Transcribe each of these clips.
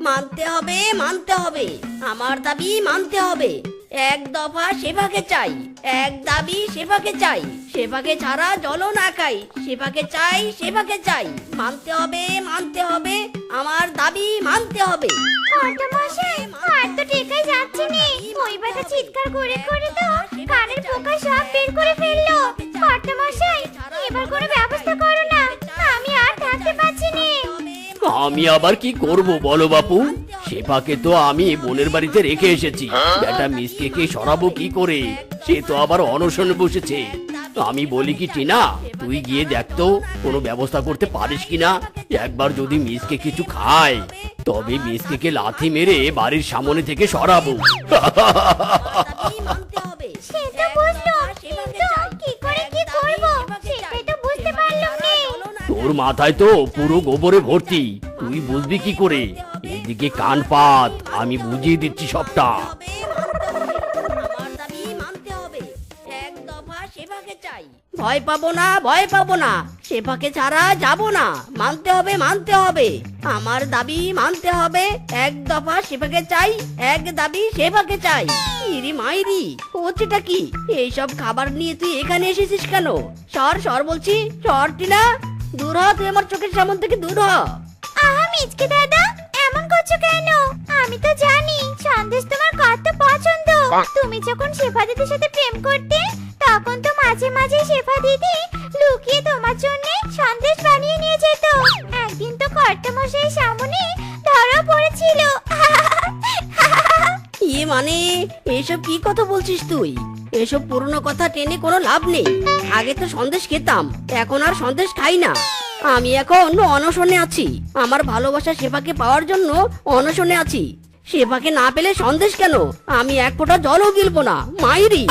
মানতে হবে, মানতে হবে, আমার দাবি মানতে হবে। এক দফা সেবাকে চাই, এক দাবি সেবাকে চাই, সেবাকে ছাড়া জলও না খাই, সেবাকে চাই, সেবাকে চাই। মানতে হবে, মানতে হবে, আমার দাবি মানতে হবে। কর্তামশাই, আর তো টেকাই যাচ্ছে না। ওই বেটা চিৎকার করে করে তো কানের পোকা সব বের করে ফেললো। কর্তামশাই, এবার কোনো ব্যবস্থা করো না, আমি আর থাকতে পারছি না। আমি আবার কি করব বলো বাপু? সেপাকে তো আমি বোনের বাড়িতে রেখে এসেছি, বেটা মিসকে সরাবো কি করে? সে তো আবার অনশনে বসেছে। আমি বলি কি টিনা, তুই গিয়ে দেখ তো কোনো ব্যবস্থা করতে পারিস কিনা। একবার যদি মিসকে কিছু খায় তবে মিসকে লাথি মেরে বাড়ির সামনে থেকে সরাবো। মানতে হবে, সে তো বুঝলো, কিন্তু কি করে কি করব সেটাই তো বুঝতে পারলাম না। তোর মাথায় তো পুরো গোবরে ভর্তি, তুই বুঝবি কি করে? এদিকে কান পাত, আমি বুঝিয়ে দিচ্ছি সবটা। আমার দাবি মানতে হবে। এক দফা সেবাকে চাই। ভয় পাবো না, ভয় পাবো না, সেবাকে ছাড়া যাবো না। মানতে হবে, মানতে হবে, আমার দাবি মানতে হবে। এক দফা সেবাকে চাই, এক দাবি সেবাকে চাই। ইরি মাইরি, হচ্ছেটা কি? এইসব খাবার নিয়ে তুই এখানে এসেছিস কেন? সর সর বলছি, সর টিনা, দূর হ, তুই আমার চোখের সামনে থেকে দূর হ। আহা মিচকে দাদা, এমন করছো কেন? আমি তো জানি সন্দেশ তোমার কত পছন্দ। তুমি যখন শেফা দিদির সাথে প্রেম করতে, তখন তো মাঝে মাঝে শেফা দিদি লুকিয়ে তোমার জন্য সন্দেশ বানিয়ে নিয়ে যেত। একদিন তো কর্তামশাইয়ের সামনে ধরা পড়েছিল। ইয়ে মানে, এসব কি কথা বলছিস তুই? এসব পুরনো কথা টেনে কোনো লাভ নেই। আগে তো সন্দেশ খেতাম, এখন আর সন্দেশ খাই না। আমি এখন অনশনে আছি, আমার ভালোবাসা সেবাকে পাওয়ার জন্য অনশনে আছি। সেবাকে না পেলে সন্দেশ কেন, আমি এক ফোঁটা জলও গিলবো না। মাইরি,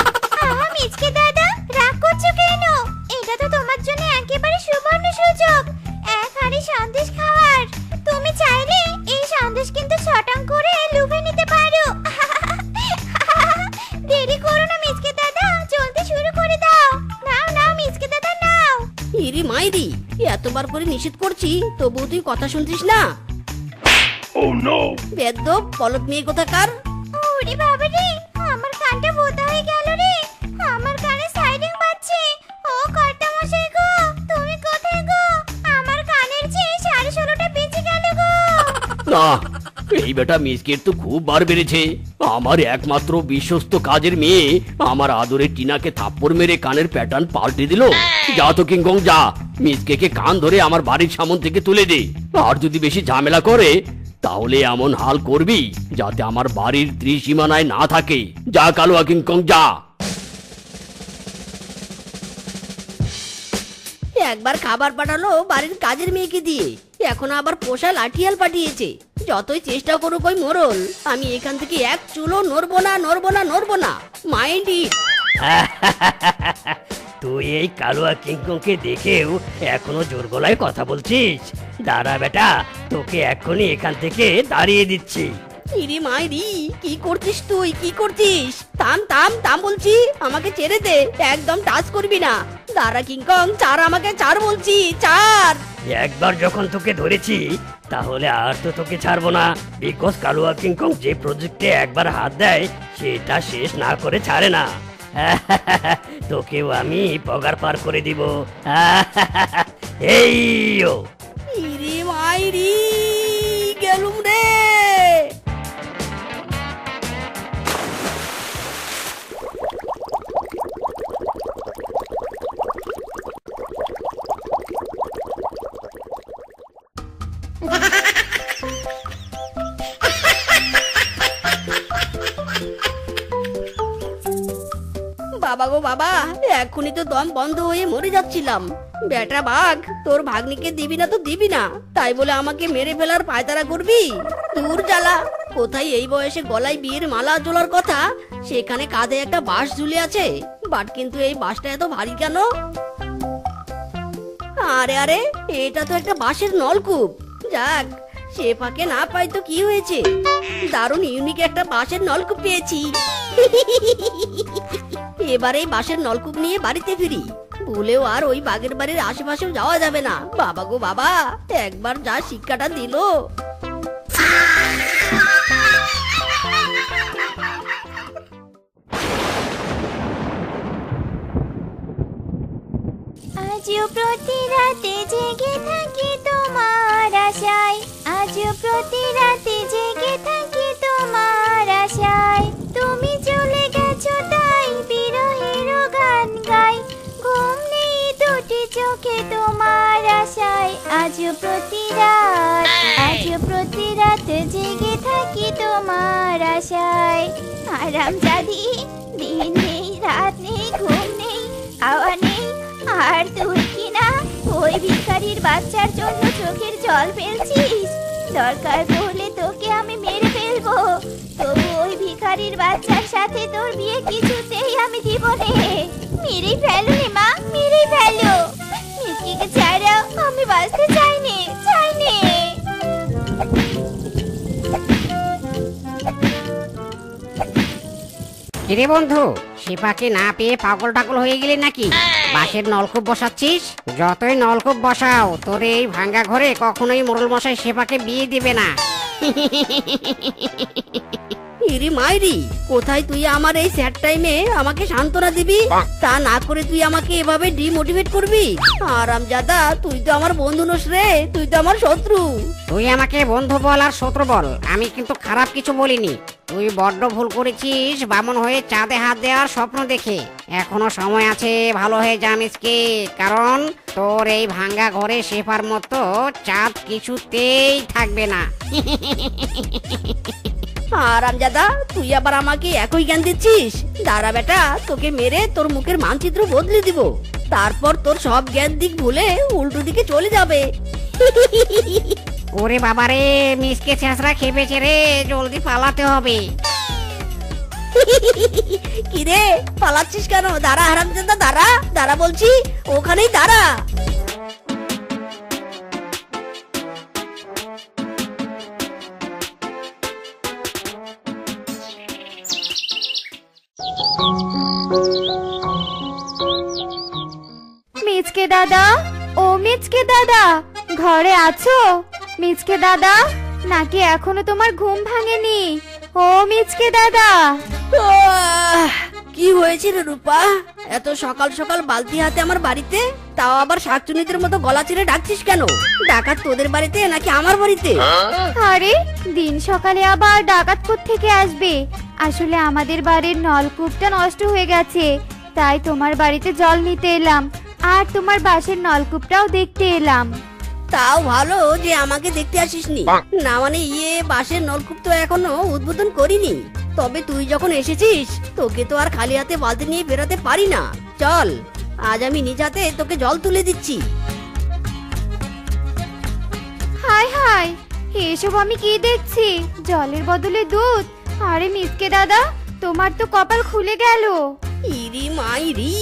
আহা মিচকে দাদা, রাগ করছো কেন? এটা তো তোমার জন্য একেবারে সুবর্ণ সুযোগ, এক হাঁড়ি সন্দেশ খাওয়ার। তুমি চাইলে এই সন্দেশ কিন্তু ছটাং করে লুফে নিতে পারো। দেরি করো না মিচকে দাদা, চলতে শুরু করে দাও। নাও নাও মিচকে দাদা নাও। ইরি মাইরি, এতবার করে নিষেধ করছি তবুও তুই কথা শুনছিস না। বেদ্যপ পলক মেয়ে কোথাকার। ওরে বাবা রে, আমার কানটা বোতা হয়ে গেল রে। আমার কানে সাইরেন বাজছে। ও কর্তামশাই গো, তুমি কোথায় গো? আমার কানের চেয়ে 16.5টা বেঁচে গেল গো। না, এই বেটা মিসকের তো খুব বার বেড়েছে। আমার একমাত্র বিশ্বস্ত কাজের মেয়ে আমার আদরের টিনাকে থাপ্পড় মেরে কানের প্যাটার্ন পাল্টে দিল। যা তো কিংকং যা, মিসকে কান ধরে আমার বাড়ির সামন থেকে তুলে দে। আর যদি বেশি ঝামেলা করে তাহলে এমন হাল করবি যাতে আমার বাড়ির ত্রিসীমানায় না থাকে। যা কালুয়া কিংকং যা। একবার খাবার পাঠালো বাড়ির কাজের মেয়েকে দিয়ে, এখন আবার পোষা লাঠিয়াল পাঠিয়েছে। যতই চেষ্টা করুক ওই মোরল, আমি এখান থেকে এক চুলো নড়বো না, নড়বো না, নড়বো না। Mind it. তুই এই কালুয়া কিংকংকে দেখেও এখনো জোর গলায় কথা বলছিস? দাঁড়া বেটা, তোকে এখনই এখান থেকে তাড়িয়ে দিচ্ছি। ইরি মাইরি, কি করছিস তুই, কি করছিস? থাম থাম থাম বলছি, আমাকে ছেড়ে দে, একদম টাচ করবি না। দাঁড়া কিংকং, ছাড় আমাকে, ছাড় বলছি, ছাড়। একবার যখন তোকে ধরেছি তাহলে আর তো তোকে ছাড়বো না। বিকজ কালুয়া কিংকং যে প্রজেক্টে একবার হাত দেয় সেটা শেষ না করে ছাড়ে না। তোকেও আমি পগার পার করে দিব। এই ও ইরি মাইরি, গেলুম রে। বাবা গো বাবা, এখনই তো দম বন্ধ হয়ে মরে যাচ্ছিলাম। বেটা বাঘ, তোর ভাগ্নিকে দিবি না তো দিবি না, তাই বলে আমাকে মেরে ফেলার পায়তারা করবি? দূর জ্বালা। কোথায় এই বয়সে গলায় বিয়ের মালা ঝোলার কথা, সেখানে কাঁধে একটা বাঁশ ঝুলে আছে। বাট কিন্তু এই বাঁশটা এত ভারী কেন? আরে আরে, এটা তো একটা বাঁশের নলকূপ। যাক, সে ফাঁকে না পাই তো কি হয়েছে, দারুণ ইউনিক একটা বাঁশের নলকূপ পেয়েছি। এবার এই বাঁশের নলকূপ নিয়ে বাড়িতে ফিরি। ভুলেও আর ওই বাগের বাড়ির আশেপাশেও যাওয়া যাবে না। বাবা গো বাবা, একবার যা শিক্ষাটা দিল। আজও প্রতি রাতে জেগে থাকি তোমার আশায়, আজও প্রতি রাতে জেগে থাকি তোমার আশায়। তুমি চলে গেছো তাই বিরহের গান গাই, ঘুম নেই দুটি চোখে তোমার আশায়। আজও প্রতি রাত, আজও প্রতি রাতে জেগে থাকি তোমার আশায়। আরাম জাদি, দিন নেই রাত নেই ঘুম নেই খাওয়া নেই, আর তুই কিনা ওই ভিখারির বাচ্চার জন্য চোখের জল ফেলছিস। দরকার পড়লে তোকে আমি মেরে ফেলবো, তবু ওই ভিখারির বাচ্চার সাথে তোর বিয়ে কিছুতেই আমি দিব নে। মেরেই ফেলো রে মা, মেরেই ফেলো। মিষ্টিকে ছাড়াও, আমি বাঁচতে চাই নে, চাই নে। কিরে বন্ধু, শিপাকে না পেয়ে পাগল টাগল হয়ে গেলি নাকি? বাঁশের নলকূপ বসাচ্ছিস? যতই নলকূপ বসাও, তোর এই ভাঙ্গা ঘরে কখনোই মোড়ল মশাই শিপাকে বিয়ে দিবে না। ইরি মাইরি, কোথায় তুই আমার এই স্যাড টাইমে আমাকে সান্ত্বনা দিবি, তা না করে তুই আমাকে এভাবে ডিমোটিভেট করবি? আরামজাদা, তুই তো আমার বন্ধু নস রে, তুই তো আমার শত্রু। তুই আমাকে বন্ধু বল আর শত্রু বল, আমি কিন্তু খারাপ কিছু বলিনি। তুই বড্ড ভুল করেছিস বামন হয়ে চাঁদে হাত দেওয়ার স্বপ্ন দেখে। এখনো সময় আছে, ভালো হয়ে জানিস কি, কারণ তোর এই ভাঙ্গা ঘরে শেফার মতো চাঁদ কিছুতেই থাকবে না। আরামজাদা, তুই আবার আমাকে একই জ্ঞান দিচ্ছিস? দাঁড়া বেটা, তোকে মেরে তোর মুখের মানচিত্র বদলে দিব, তারপর তোর সব জ্ঞান দিক ভুলে উল্টো দিকে চলে যাবে। ওরে বাবারে, মিসকে ছেঁচড়া খেপেছে রে, জলদি পালাতে হবে। কিরে পালাচ্ছিস কেন? দাঁড়া হারামজাদা, দাঁড়া দাঁড়া বলছি, ওখানেই দাঁড়া। মিচকে দাদা, ও মিচকে দাদা, ঘরে আছো? মিচকে দাদা, নাকি এখনো তোমার ঘুম ভাঙেনি? ও মিচকে দাদা। কি হয়েছে রে রূপা? এত সকাল সকাল বালতি হাতে আমার বাড়িতে, তাও আবার শাকচুনিদের মতো গলা ছেড়ে ডাকছিস কেন? ডাকাত তোদের বাড়িতে নাকি আমার বাড়িতে? আরে দিন সকালে আবার ডাকাত থেকে আসবে? আসলে আমাদের বাড়ির নলকূপটা নষ্ট হয়ে গেছে, তাই তোমার বাড়িতে জল নিতে এলাম, আর তোমার বাসের নলকূপটাও দেখতে এলাম। তাও ভালো যে আমাকে দেখতে আসিসনি, না মানে বাঁশের নলকূপ তো এখনো উদ্বোধন করিনি। তবে তুই যখন এসেছিস, তোকে তো আর খালি হাতে বালতি নিয়ে বেরোতে পারি না। চল, আজ আমি নিজ হাতে তোকে জল তুলে দিচ্ছি। হায় হায়, এসব আমি কি দেখছি? জলের বদলে দুধ? আরে মিসকে দাদা, তোমার তো কপাল খুলে গেল। ইরি মাইরি,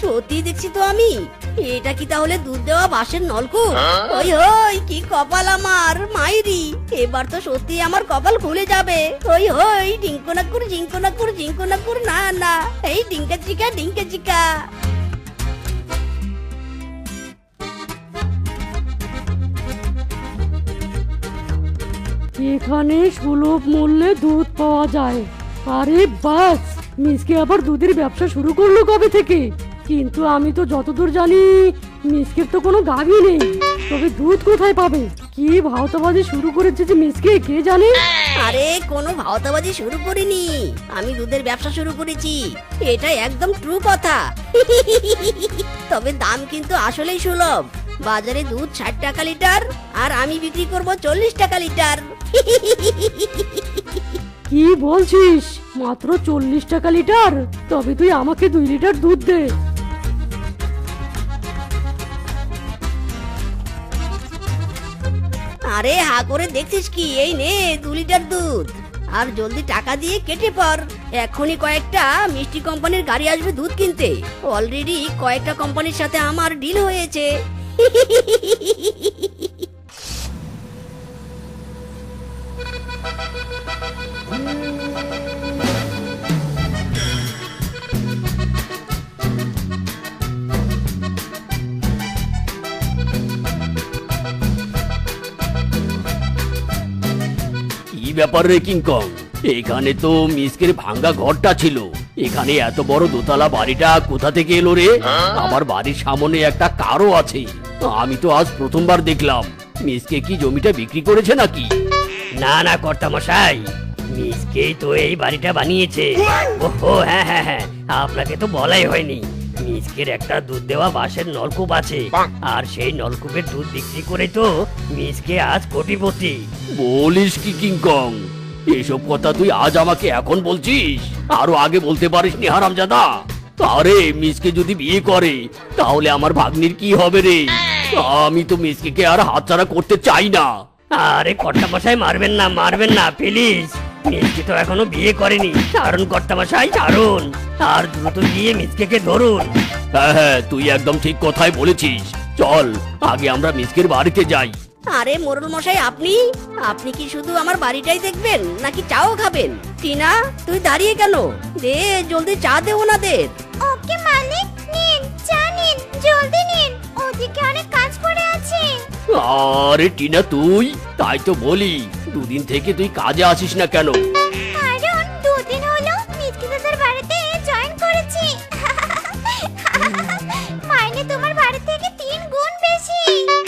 সত্যি দেখছি তো আমি। এটা কি তাহলে দুধ দেওয়া বাঁশের নলকূপ? ওই হই, কি কপাল আমার মাইরি, এবার তো সত্যি আমার কপাল খুলে যাবে। ওই হই, ডিঙ্কনাকুর জিঙ্কনাকুর জিঙ্কনাকুর, না না, এই ডিঙ্কা চিকা ডিঙ্কা চিকা। এখানে সুলভ মূল্যে দুধ পাওয়া যায়। আরে বাস, মিসকে আবার দুধের ব্যবসা শুরু করলো কবে থেকে? কিন্তু আমি তো যতদূর জানি মিসকের তো কোনো গাভী নেই, তবে দুধ কোথায় পাবে? কি ভাওতাবাজি শুরু করেছে যে মিসকে, কে জানে? আরে কোনো ভাওতাবাজি শুরু করিনি, আমি দুধের ব্যবসা শুরু করেছি, এটা একদম ট্রু কথা। তবে দাম কিন্তু আসলেই সুলভ। বাজারে দুধ 60 টাকা লিটার, আর আমি বিক্রি করব 40 টাকা লিটার। কি বলছিস? মাত্র 40 টাকা লিটার? তবে তুই আমাকে 2 লিটার দুধ দে। আরে হা করে দেখছিস কি? এই নে 2 লিটার দুধ, আর জলদি টাকা দিয়ে কেটে পড়। এখনই কয়েকটা মিষ্টি কোম্পানির গাড়ি আসবে দুধ কিনতে। অলরেডি কয়েকটা কোম্পানির সাথে আমার ডিল হয়েছে। ব্যাপার রে কিংকং? এখানে তো মিসকের ভাঙ্গা ঘরটা ছিল, এখানে এত বড় দোতলা বাড়িটা কোথা থেকে এলো রে? আমার বাড়ির সামনে একটা কারও আছে। আমি তো আজ প্রথমবার দেখলাম। মিসকে কি জমিটা বিক্রি করেছে নাকি? না না কর্তামশাই, মিসকেই তো এই বাড়িটা বানিয়েছে। ওহো হ্যাঁ হ্যাঁ হ্যাঁ, আপনাকে তো বলাই হয়নি। মিসকের একটা দুধ দেওয়া বাঁশের নলকূপ আছে, আর সেই নলকূপের দুধ বিক্রি করে তো মিসকে আজ কোটিপতি। বলিস কি কিংকং? এসব কথা তুই আজ আমাকে এখন বলছিস? আরো আগে বলতে পারিসনি হারামজাদা? আরে মিসকে যদি বিয়ে করে তাহলে আমার ভাগ্নির কি হবে রে? আমি তো মিসকে আর হাতছাড়া করতে চাই না। আরে কর্তামশাই মারবেন না প্লিজ। মিসকে তো এখনো বিয়ে করেনি। ছাড়ুন কর্তামশাই ছাড়ুন, আর দ্রুত গিয়ে মিসকে ধরুন। হ্যাঁ হ্যাঁ, তুই একদম ঠিক কথাই বলেছিস। চল আগে আমরা মিসকের বাড়িতে যাই। আরে মোড়ল মশাই, আপনি আপনি কি শুধু আমার বাড়িটাই দেখবেন নাকি চাও খাবেন? টিনা, তুই দাঁড়িয়ে কেন? দে জলদি চা দে ওনাদের। ওকে মালিক, নিন চা নিন, জলদি নিন, ওদিকে অনেক কাজ পড়ে আছে। আরে টিনা, তুই? তাই তো বলি, দুদিন থেকে তুই কাজে আসিস না কেন? কারণ 2 দিন হলো মিসকে দাদার বাড়িতে জয়েন করেছি। মাইনে তোমার বাড়ি থেকে 3 গুণ বেশি।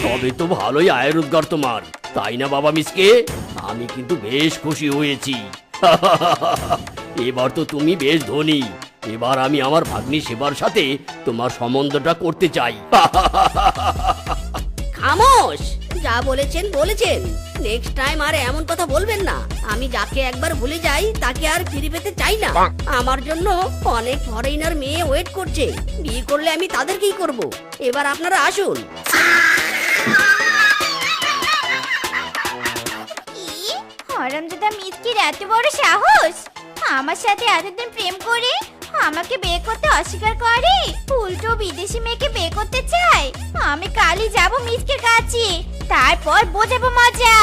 তবে তো ভালোই আয় রোজগার তোমার, তাই না বাবা মিসকে? আমি কিন্তু বেশ খুশি হয়েছি। এবার তো তুমি বেশ ধনী। এবার আমি আমার ভাগ্নি সেবার সাথে তোমার সম্বন্ধটা করতে চাই। খামোশ! যা বলেছেন বলেছেন। নেক্সট টাইম আর এমন কথা বলবেন না। আমি যাকে একবার ভুলে যাই তাকে আর ফিরে পেতে চাই না। আমার জন্য অনেক ফরেইনার মেয়ে ওয়েট করছে। বিয়ে করলে আমি তাদেরকেই করব। এবার আপনারা আসুন। হরামজাদা মিসকির এত বড় সাহস! আমার সাথে এতদিন প্রেম করে আমাকে বিয়ে করতে অস্বীকার করে, উল্টো বিদেশি মেয়েকে বিয়ে করতে চায়। আমি কালই যাব মিসকের কাছে, তারপর বোঝাবো মজা।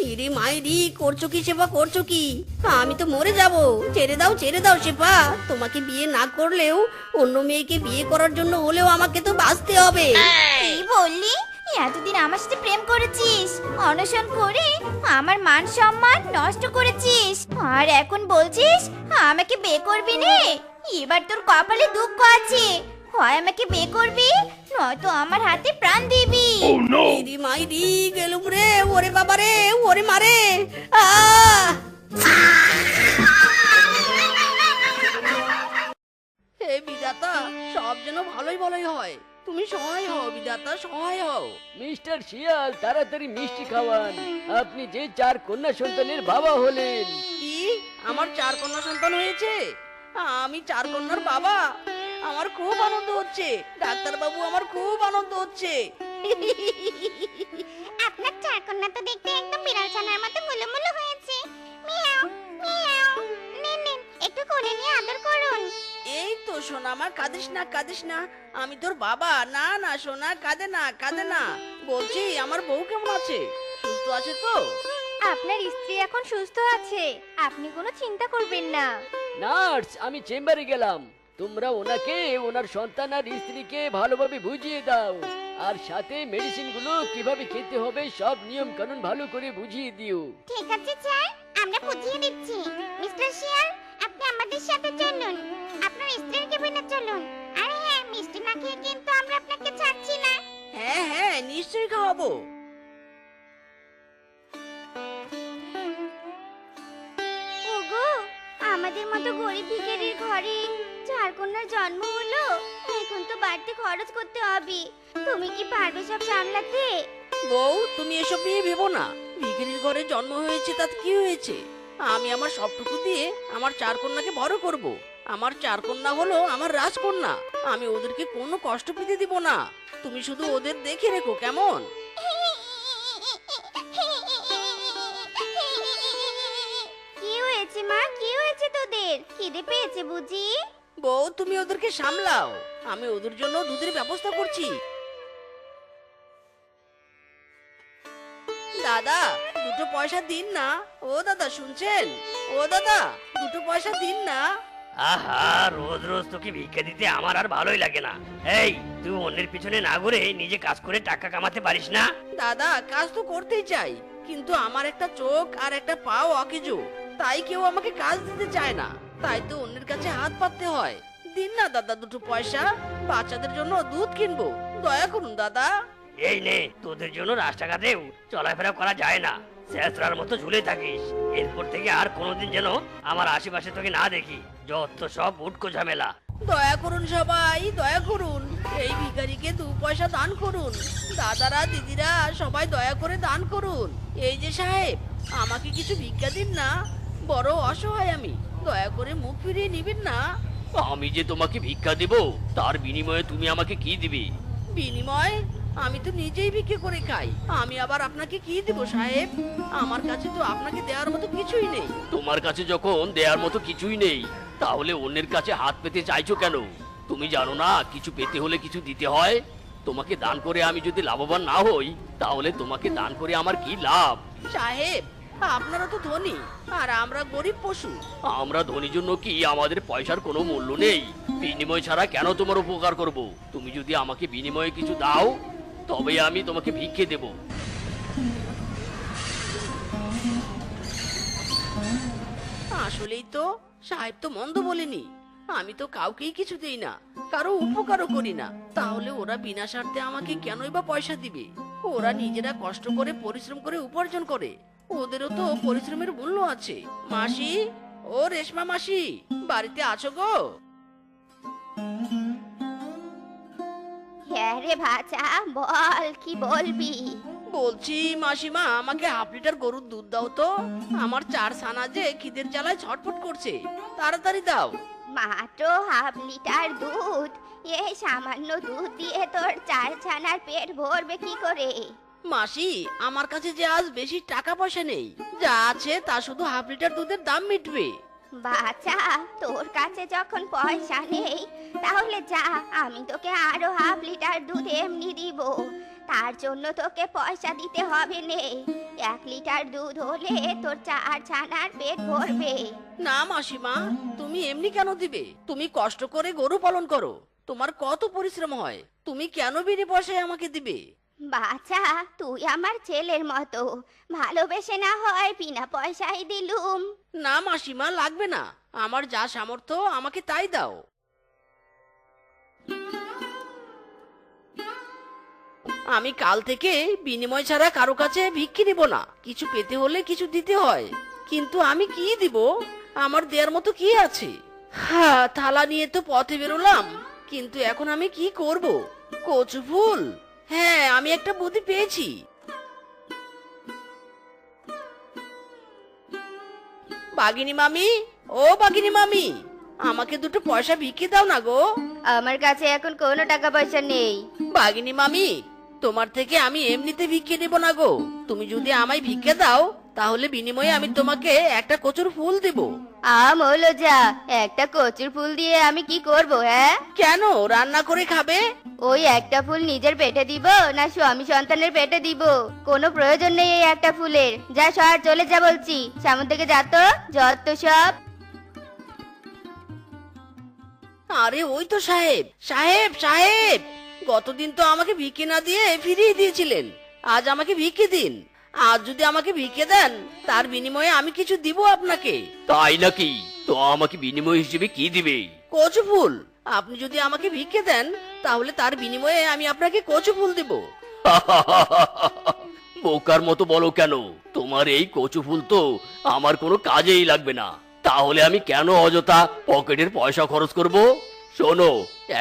ইরে মাইরি, করছো কি শেফা, করছো কি? আমি তো মরে যাব। ছেড়ে দাও শেফা। তোমাকে বিয়ে না করলেও অন্য মেয়েকে বিয়ে করার জন্য হলেও আমাকে তো বাঁচতে হবে। কি বললি? এতদিন আমার সাথে প্রেম করেছিস, অনশন করে আমার মান সম্মান নষ্ট করেছিস, আর এখন বলছিস আমাকে বিয়ে করবি নে? এবার তোর কপালে দুঃখ আছে, হয় আমাকে বিয়ে করবি নয়তো আমার হাতে প্রাণ দিবি। ইরি মাইরি, গেলুম রে। ওরে বাবা রে, ওরে মারে। আহ! হে বিধাতা, সব যেন ভালোই ভালোই হয়। তুমি সহায় হও বিধাতা, সহায় হও। মিস্টার শিয়াল, তাড়াতাড়ি মিষ্টি খাওয়ান। আপনি যে 4 কন্যা সন্তানের বাবা হলেন। কি? আমার 4 কন্যা সন্তান হয়েছে? আমি 4 কন্যার বাবা। আমার খুব আনন্দ হচ্ছে ডাক্তার বাবু, আমার খুব আনন্দ হচ্ছে। আপনার 4 কন্যা তো দেখতে একদম বিড়াল ছানার মতো গুলুমুলু হয়েছে। মিয়াও মিয়াও, নিন নিন, একটু কোলে নিয়ে আদর করুন। এই তো সোনা মা, কাঁদিস না। আমি তোর বাবা। না না সোনা, কাঁদে না। বলছি আমার বউ কেমন আছে? সুস্থ আছে তো? আপনার স্ত্রী এখন সুস্থ আছে, আপনি কোনো চিন্তা করবেন না। নার্স, আমি চেম্বারে গেলাম। তোমরা ওনাকে ওনার সন্তান আর স্ত্রীকে ভালোভাবে বুঝিয়ে দাও, আর সাথে মেডিসিনগুলো কিভাবে খেতে হবে সব নিয়ম কানুন ভালো করে বুঝিয়ে দিও। ঠিক আছে স্যার, আমরা বুঝিয়ে দিচ্ছি। মিস্টার শিয়াল, আপনি আমাদের সাথে চলুন, আপনার স্ত্রীর কেবিনে চলুন। আরে হ্যাঁ, মিষ্টি না খেয়ে কিন্তু আমরা আপনাকে ছাড়ছি না। হ্যাঁ হ্যাঁ, নিশ্চয়ই খাওয়াবো। ওগো, আমাদের মতো গরিব ভিখারির ঘরে 4 কন্যার জন্ম হলো, এখন তো বাড়তি খরচ করতে হবে। তুমি কি পারবে সব সামলাতে? বউ, তুমি এসব নিয়ে ভেবো না। ভিখারির ঘরে জন্ম হয়েছে তাতে কি হয়েছে? আমি আমার সবটুকু দিয়ে আমার 4 কন্যাকে বড় করব। আমার 4 কন্যা হলো আমার রাজকন্যা। আমি ওদেরকে কোনো কষ্ট পেতে দিব না। তুমি শুধু ওদের দেখে রেখো, কেমন? কি হয়েছে মা, কি হয়েছে তোদের? খিদে পেয়েছে বুঝি? বউ, তুমি ওদেরকে সামলাও। আমি ওদের জন্য দুধের ব্যবস্থা করছি। দাদা, 2 পয়সা দিন না। ও দাদা, শুনছেন? ও দাদা, 2 পয়সা দিন না। আহা, রোজ রোজ তোকে ভিক্ষা দিতে আমার আর ভালোই লাগে না। এই, তুই অন্যের পিছনে না ঘুরে নিজে কাজ করে টাকা কামাতে পারিস না? দাদা কাজ তো করতেই চাই, কিন্তু আমার একটা চোখ আর একটা পাও অকেজো, তাই কেউ আমাকে কাজ দিতে চায় না, তাই তো অন্যের কাছে হাত পাততে হয়। দিন না দাদা দুটো পয়সা, বাচ্চাদের জন্য দুধ কিনবো, দয়া করুন দাদা। এই নে, তোদের জন্য রাস্তাঘাটেও চলাফেরা করা যায় না, শেষরার মতো ঝুলে থাকিস। এরপর থেকে আর কোনোদিন যেন আমার আশেপাশে তোকে না দেখি, যত সব উটকো ঝামেলা। দয়া করুন সবাই, দয়া করুন, এই ভিখারিকে 2 পয়সা দান করুন। দাদারা দিদিরা সবাই দয়া করে দান করুন। এই যে সাহেব, আমাকে কিছু ভিক্ষা দিন না, বড় অসহায় আমি, দয়া করে মুখ ফিরিয়ে নিবেন না। আমি যে তোমাকে ভিক্ষা দেব, তার বিনিময়ে তুমি আমাকে কি দিবে? বিনিময়? আমি তো নিজেই ভিক্ষে করে খাই, আমি আবার আপনাকে কি দেব সাহেব? আমার কাছে তো আপনাকে দেওয়ার মতো কিছুই নেই। তোমার কাছে যখন দেওয়ার মতো কিছুই নেই, তাহলে অন্যের কাছে হাত পেতে চাইছো কেন? তুমি জানো না কিছু পেতে হলে কিছু দিতে হয়? তোমাকে দান করে আমি যদি লাভবান না হই, তাহলে তোমাকে দান করে আমার কি লাভ? সাহেব, আপনারা তো ধনী আর আমরা গরিব পশু। আমরা ধনীর জন্য কি আমাদের পয়সার কোনো মূল্য নেই? বিনিময় ছাড়া কেন তোমার উপকার করব? তুমি যদি আমাকে বিনিময়ে কিছু দাও, তবে আমি তোমাকে ভিক্ষে দেব। আসলেই তো সাহেব তো মন্দ বলেনি, আমি তো কাউকেই কিছু দেই না, কারো উপকারও করি না, তাহলে ওরা বিনা স্বার্থে আমাকে কেনই বা পয়সা দিবে? ওরা নিজেরা কষ্ট করে পরিশ্রম করে উপার্জন করে, ওদেরও তো পরিশ্রমের মূল্য আছে। মাসি, ও রেশমা মাসি, বাড়িতে আছো গো? হ্যাঁ রে ভাজা, বল কি বলবি? বলছি মাসিমা, আমাকে 1/2 লিটার গরুর দুধ দাও তো, আমার 4 ছানা যে খিদের জ্বালায় ছটফট করছে, তাড়াতাড়ি দাও। মাত্র 1/2 লিটার দুধ? এই সামান্য দুধ দিয়ে তোর 4 ছানার পেট ভরবে কি করে? মাসি, আমার কাছে যে আজ বেশি টাকা পয়সা নেই, যা আছে তা শুধু 1/2 লিটার দুধের দাম মিটবে। বাচ্চা, তোর কাছে যখন পয়সা নেই, তাহলে যা, আমি তোকে আরো 1/2 লিটার দুধ এমনি দিব, তার জন্য তোকে পয়সা দিতে হবে নে। 1 লিটার দুধ হলে তোর 4 ছানার পেট ভরবে। না মাসিমা, তুমি এমনি কেন দিবে? তুমি কষ্ট করে গরু পালন করো, তোমার কত পরিশ্রম হয়, তুমি কেন বিনা পয়সায় আমাকে দিবে? বাচ্চা, তুই আমার ছেলের মতো, ভালোবেসে না হয় বিনা পয়সায় দিলুম। না মাসিমা, লাগবে না, আমার যা সামর্থ্য আমাকে তাই দাও। আমি কাল থেকে বিনিময় ছাড়া কারো কাছে ভিক্ষি নিব না, কিছু পেতে হলে কিছু দিতে হয়, কিন্তু আমি কি দিব? আমার দেওয়ার মতো কি আছে? হ্যাঁ, থালা নিয়ে তো পথে বেরোলাম, কিন্তু এখন আমি কি করব? কচু ফুল, হ্যাঁ আমি একটা বুদ্ধি পেয়েছি। বাগিনী মামি, ও বাগিনী মামি, আমাকে 2 পয়সা ভিক্ষে দাও না গো। আমার কাছে এখন কোনো টাকা পয়সা নেই। বাগিনী মামি, তোমার থেকে আমি এমনিতে ভিক্ষে নেব না গো, তুমি যদি আমায় ভিক্ষে দাও, তাহলে বিনিময়ে আমি তোমাকে একটা কচুর ফুল দেব। হলো যা, একটা কচুর ফুল দিয়ে আমি কি করব? হ্যাঁ, কেন, রান্না করে খাবে? ওই একটা ফুল নিজের পেটে দিব না স্বামী সন্তানের পেটে দিব? কোনো প্রয়োজন নেই এই একটা ফুলের। যা সর, চলে যা বলছি, সামনে থেকে যা তো, যত সব। আরে ওই তো সাহেব, সাহেব সাহেব, গতদিন তো আমাকে ভিক্ষে না দিয়ে ফিরিয়ে দিয়েছিলেন, আজ আমাকে ভিক্ষে দিন। আজ যদি আমাকে ভিক্ষে দেন, তার বিনিময়ে আমি কিছু দিব আপনাকে। তাই নাকি? তো আমাকে বিনিময় হিসেবে কি দিবে? কচু ফুল, আপনি যদি আমাকে ভিক্ষে দেন, তাহলে তার বিনিময়ে আমি আপনাকে কচু ফুল দিব। বোকার মতো বলো কেন? তোমার এই কচু ফুল তো আমার কোনো কাজেই লাগবে না, তাহলে আমি কেন অযথা পকেটের পয়সা খরচ করব? শোনো,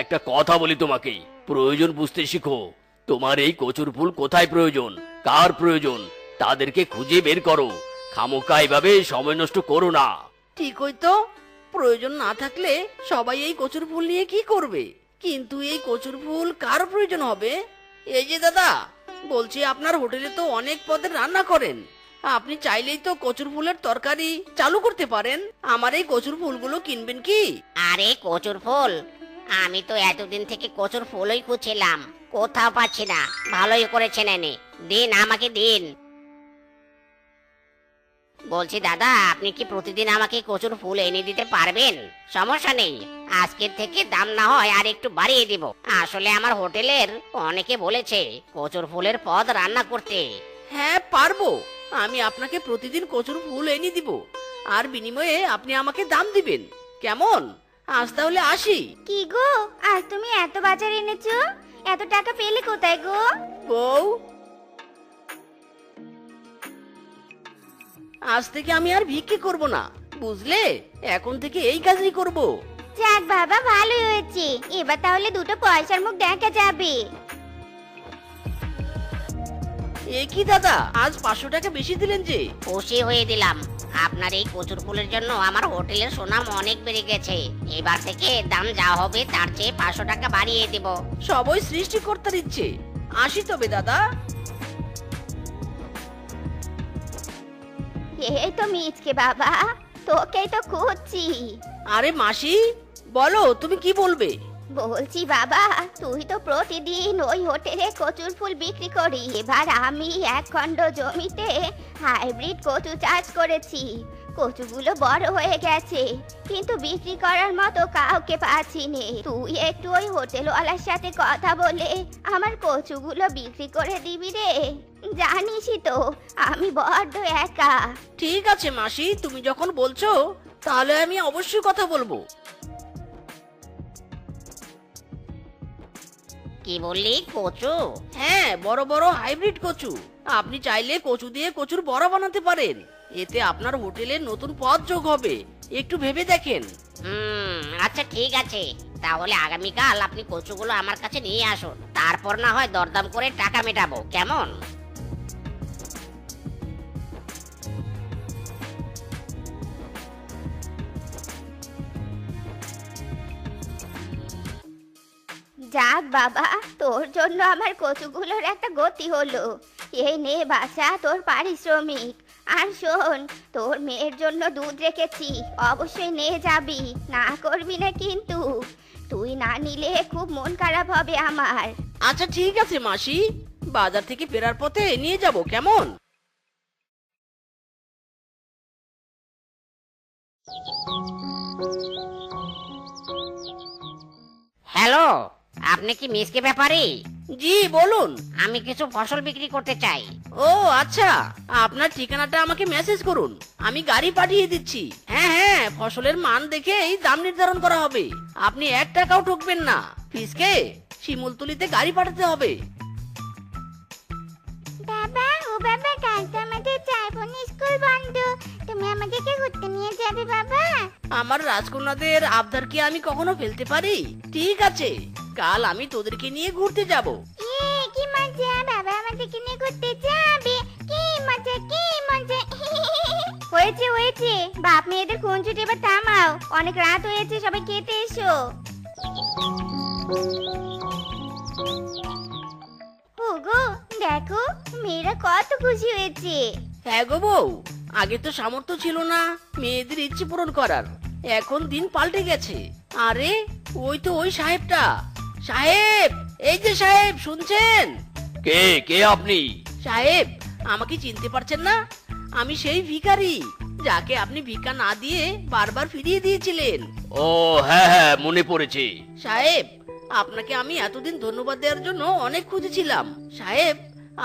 একটা কথা বলি তোমাকে, প্রয়োজন বুঝতে শিখো। তোমার এই কচুর ফুল কোথায় প্রয়োজন, কার প্রয়োজন, তাদেরকে খুঁজে বের করো। খামোকা এভাবে সময় নষ্ট করো না। ঠিকই তো, প্রয়োজন না থাকলে সবাই এই কচুর ফুল নিয়ে কি করবে? কিন্তু এই কচুর ফুল কার প্রয়োজন হবে? এই যে দাদা, বলছি আপনার হোটেলে তো অনেক পদের রান্না করেন, আপনি চাইলেই তো কচুর ফুলের তরকারি চালু করতে পারেন, আমার এই কচুর ফুলগুলো কিনবেন কি? আরে কচুর ফুল, আমি তো এতদিন থেকে কচুর ফুলই খুঁজছিলাম, কোথাও পাচ্ছি না। ভালোই করেছেন, এনে দিন, আমাকে দিন। বলছি দাদা, আপনি কি প্রতিদিন আমাকে কচুর ফুল এনে দিতে পারবেন? সমস্যা নেই, আজকের থেকে দাম না হয় আর একটু বাড়িয়ে দিব। আসলে আমার হোটেলের অনেকে বলেছে কচুর ফুলের পদ রান্না করতে। হ্যাঁ পারবো, আমি আপনাকে প্রতিদিন কচুর ফুল এনে দিব, আর বিনিময়ে আপনি আমাকে দাম দিবেন। কেমন? আজ তাহলে আসি। কি গো, আজ তুমি এত বাজার এনেছো? এত টাকা পেলে কোথায় গো? বউ, আজ থেকে আমি আর ভিক্ষে করব না, বুঝলে? এখন থেকে এই কাজই করব। যাক বাবা, ভালোই হয়েছে। এবার তাহলে দুটো পয়সার মুখ দেখা যাবে। এ কি দাদা, আজ 500 টাকা বেশি দিলেন যে? খুশি হয়ে দিলাম। আপনার এই কচুর ফুলের জন্য আমার হোটেলের সুনাম অনেক বেড়ে গেছে। এবার থেকে দাম যা হবে তার চেয়ে 500 টাকা বাড়িয়ে দেব। সবই সৃষ্টিকর্তার ইচ্ছে। আসি তবে দাদা। এই তো মিচকে বাবা, তোকেই তো খুঁজছি। আরে মাসি, বলো তুমি কি বলবে? বলছি বাবা, তুই তো প্রতিদিন ওই হোটেলে কচুর ফুল বিক্রি করি। এবার আমি 1 খণ্ড জমিতে হাইব্রিড কচু চাষ করেছি। কচুগুলো বড় হয়ে গেছে, কিন্তু বিক্রি করার মতো কাউকে পাচ্ছি নে। তুই একটু ওই হোটেলওয়ালার সাথে কথা বলে আমার কচুগুলো বিক্রি করে দিবি রে। জানিসই তো আমি বড্ড একা। ঠিক আছে মাসি, তুমি যখন বলছো তাহলে আমি অবশ্যই কথা বলবো। কি বললি, কচু? হ্যাঁ, বড় বড় হাইব্রিড কচু। আপনি চাইলে কচু দিয়ে কচুর বড়া বানাতে পারেন। এতে আপনার হোটেলে নতুন পদ যোগ হবে। একটু ভেবে দেখেন। আচ্ছা ঠিক আছে, তাহলে আগামীকাল আপনি কচুগুলো আমার কাছে নিয়ে আসুন। তারপর না হয় দরদাম করে টাকা মেটাবো, কেমন? যাক বাবা, তোর জন্য আমার কচুগুলোর একটা গতি হলো। এই নে বাছা তোর পারিশ্রমিক। আর শোন, তোর মেয়ের জন্য দুধ রেখেছি, অবশ্যই নিয়ে যাবি, না করবি না কিন্তু। তুই না নিলে খুব মন খারাপ হবে আমার। আচ্ছা ঠিক আছে মাসি, বাজার থেকে ফেরার পথে নিয়ে যাব, কেমন? হ্যালো, আপনি কি মিসকে ব্যাপারী? জি বলুন। আমি কিছু ফসল বিক্রি করতে চাই। ও আচ্ছা, আপনার ঠিকানাটা আমাকে মেসেজ করুন, আমি গাড়ি পাঠিয়ে দিচ্ছি। হ্যাঁ হ্যাঁ, ফসলের মান দেখেই দাম নির্ধারণ করা হবে। আপনি 1 টাকাও ঠকবেন না। ফিসকে শিমুলতলিতে গাড়ি পাঠাতে হবে। বাবা, ও বাবা, কাল তো আমাদের 4 বোন স্কুল বন্ধ। তুমি আমাদেরকে ঘুরতে নিয়ে যাবে বাবা? আমার রাজকন্যাদের আবদার কি আমি কখনো ফেলতে পারি? ঠিক আছে, কাল আমি তোদেরকে নিয়ে ঘুরতে যাব। কি মজা, বাবা আমাদেরকে নিয়ে ঘুরতে যাবে। কি মজা, কি মজা। হয়েছে হয়েছে, বাপ মেয়েদের খুনছুটি এবার থামাও। অনেক রাত হয়েছে, সবাই খেতে এসো। ওগো দেখো, মেয়েরা কত খুশি হয়েছে। হ্যাঁ গো বউ, আগে তো সামর্থ্য ছিল না মেয়েদের ইচ্ছে পূরণ করার। এখন দিন পাল্টে গেছে। আরে ওই তো ওই সাহেবটা। সাহেব, এই যে সাহেব, শুনছেন? কে কে আপনি? সাহেব, আমাকে চিনতে পারছেন না? আমি সেই ভিখারি যাকে আপনি ভিক্ষা না দিয়ে বারবার ফিরিয়ে দিয়েছিলেন। ও হ্যাঁ হ্যাঁ, মনে পড়েছে। সাহেব, আপনাকে আমি এতদিন ধন্যবাদ দেওয়ার জন্য অনেক খুঁজেছিলাম। সাহেব,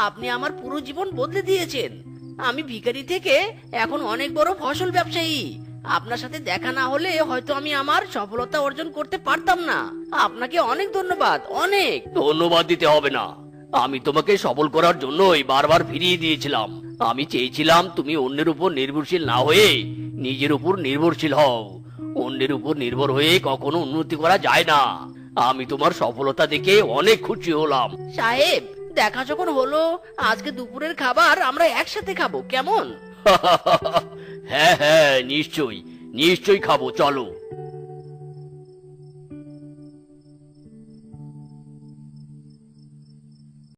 আপনি আমার পুরো জীবন বদলে দিয়েছেন। আমি ভিখারি থেকে এখন অনেক বড় ফসল ব্যবসায়ী। আপনার সাথে দেখা না হলে হয়তো আমি আমার সফলতা অর্জন করতে পারতাম না। আপনাকে অনেক ধন্যবাদ, অনেক। ধন্যবাদ দিতে হবে না, আমি তোমাকে সফল করার জন্যই বারবার ফিরিয়ে দিয়েছিলাম। আমি চেয়েছিলাম তুমি অন্যের উপর নির্ভরশীল না হয়ে নিজের উপর নির্ভরশীল হও। অন্যের উপর নির্ভর হয়ে কখনো উন্নতি করা যায় না। আমি তোমার সফলতা দেখে অনেক খুশি হলাম। সাহেব, দেখা যখন হলো, আজকে দুপুরের খাবার আমরা একসাথে খাবো, কেমন? হ্যাঁ হ্যাঁ, নিশ্চয়ই নিশ্চয়ই খাবো, চলো।